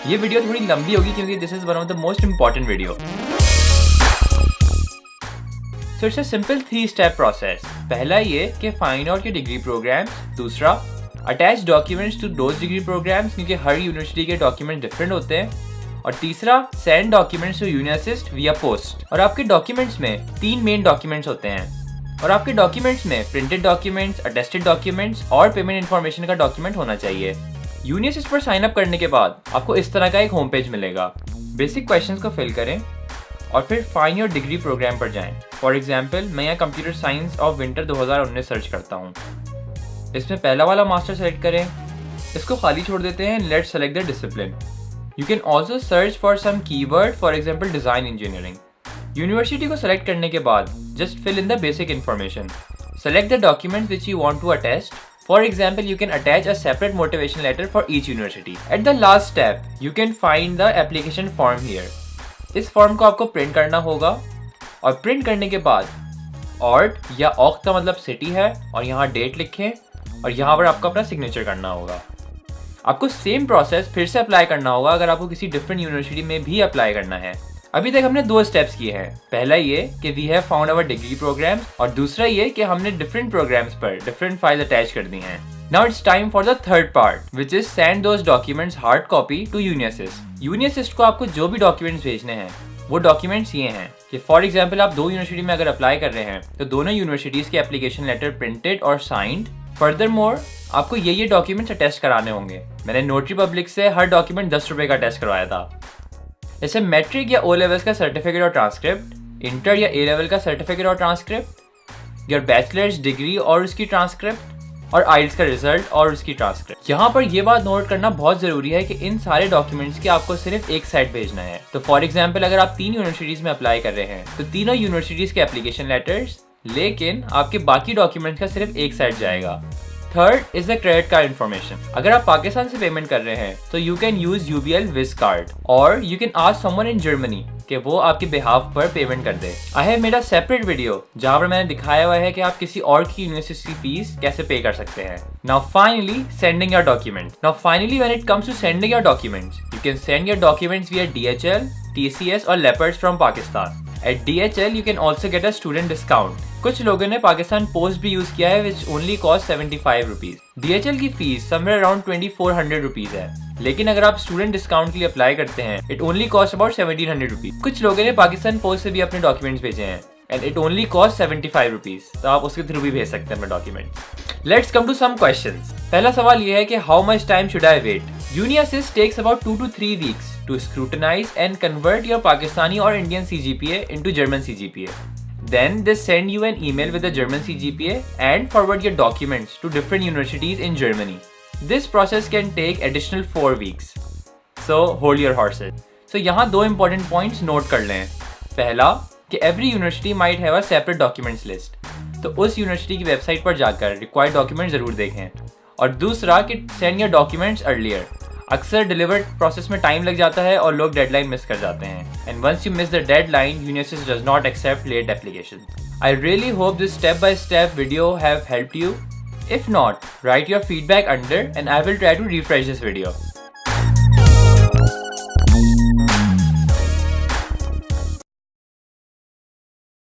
ये वीडियो थोड़ी लंबी होगी क्योंकि this is one of the most important video. So it's a simple 3-स्टेप प्रोसेस। पहला ये कि find out your degree programme, दूसरा attach documents to those degree programmes क्योंकि हर यूनिवर्सिटी के डॉक्यूमेंट डिफरेंट होते हैं, और तीसरा send documents to uni assist via post. और आपके डॉक्यूमेंट्स में 3 मेन डॉक्यूमेंट्स होते हैं और आपके डॉक्यूमेंट्स में प्रिंटेड डॉक्यूमेंट्स, अटेस्टेड डॉक्यूमेंट्स और पेमेंट इन्फॉर्मेशन का डॉक्यूमेंट होना चाहिए। यूनी-असिस्ट पर साइन अप करने के बाद आपको इस तरह का एक होम पेज मिलेगा। बेसिक क्वेश्चंस को फिल करें और फिर फाइंड योर डिग्री प्रोग्राम पर जाएं। फॉर एग्जांपल मैं यहाँ computer science of winter 2019 search करता हूँ। इसमें पहला वाला मास्टर सेलेक्ट करें, इसको खाली छोड़ देते हैं। Let's select the discipline. You can also search for some keyword, for example design engineering. University को सेलेक्ट करने के बाद just fill in the basic information. Select the documents which you want to attest. For example, you can attach a separate motivation letter for each university. At the last step, you can find the application form here. इस form को आपको print करना होगा और print करने के बाद ऑर्ड या ऑक का मतलब सिटी है और यहाँ डेट लिखें और यहाँ पर आपको अपना सिग्नेचर करना होगा। आपको सेम प्रोसेस फिर से अप्लाई करना होगा अगर आपको किसी डिफरेंट यूनिवर्सिटी में भी अप्लाई करना है। अभी तक हमने 2 स्टेप्स किए हैं। पहला ये कि we have found our degree program और दूसरा ये कि हमने डिफरेंट प्रोग्राम्स पर डिफरेंट फाइल्स अटैच कर दी हैं। Now it's time for the third part which is send those documents hard copy to Uni Assist. Uni Assist को आपको जो भी डॉक्यूमेंट्स भेजने हैं वो डॉक्यूमेंट्स ये हैं कि फॉर एग्जाम्पल आप 2 यूनिवर्सिटी में अगर अप्लाई कर रहे हैं तो दोनों यूनिवर्सिटीज के एप्लीकेशन लेटर प्रिंटेड और साइंड। फर्दरमोर आपको ये डॉक्यूमेंट्स अटेस्ट कराने होंगे। मैंने नोटरी पब्लिक से हर डॉक्यूमेंट 10 रुपए का अटेस्ट करवाया था। जैसे मैट्रिक या ओ लेवल्स का सर्टिफिकेट और ट्रांसक्रिप्ट, इंटर या ए लेवल का सर्टिफिकेट और ट्रांसक्रिप्ट, योर बैचलर्स डिग्री और उसकी ट्रांसक्रिप्ट, और आइल्स का रिजल्ट और उसकी ट्रांसक्रिप्ट। यहाँ पर यह बात नोट करना बहुत जरूरी है कि इन सारे डॉक्यूमेंट्स की आपको सिर्फ एक साइड भेजना है। तो फॉर एग्जाम्पल अगर आप 3 यूनिवर्सिटीज में अप्लाई कर रहे हैं तो तीनों यूनिवर्सिटीज के एप्लीकेशन लेटर्स, लेकिन आपके बाकी डॉक्यूमेंट्स का सिर्फ एक साइड जाएगा। Third is the credit card information. अगर आप पाकिस्तान से पेमेंट कर रहे हैं तो you can use UBL visa card और you can ask someone in Germany कि वो आपके बिहाफ पर पेमेंट कर दे। I have made a separate video जहाँ पर मैंने दिखाया हुआ है कि आप किसी और की यूनिवर्सिटी फीस कैसे पे कर सकते हैं। Now finally sending your documents. Now finally when it comes to sending your documents, you can send your documents via DHL, TCS और Leopards from Pakistan. At DHL, you can also get a student discount. कुछ लोगों ने Pakistan post भी use किया है which only cost 75 rupees. DHL की fees somewhere around 2400 rupees है, लेकिन अगर आप स्टूडेंट डिस्काउंट के लिए अप्लाई करते हैं it only cost about 1700 rupees. कुछ लोगों ने पाकिस्तान पोस्ट से भी अपने डॉक्यूमेंट्स भेजे हैं and it only cost 75 rupees. तो आप उसके थ्रू भी भेज सकते हैं अपने document. Let's come to some questions. पहला सवाल ये है कि how much time should I wait? Uni-Assist takes about 2 to 3 weeks to scrutinize and convert your Pakistani or Indian CGPA into German CGPA. Then they send you an email with the German CGPA and forward your documents to different universities in Germany. This process can take additional 4 weeks. So hold your horses. So यहाँ 2 important points note कर लें। पहला कि every university might have a separate documents list. तो उस university की website पर जाकर required documents जरूर देखें। और दूसरा कि send your documents earlier. अक्सर डिलीवर्ड प्रोसेस में टाइम लग जाता है और लोग डेडलाइन मिस कर जाते हैं। And once you miss the deadline, Uni Assist does not accept late applications. I really hope this step by step video have helped you. If not, write your feedback under and I will try to refresh this video.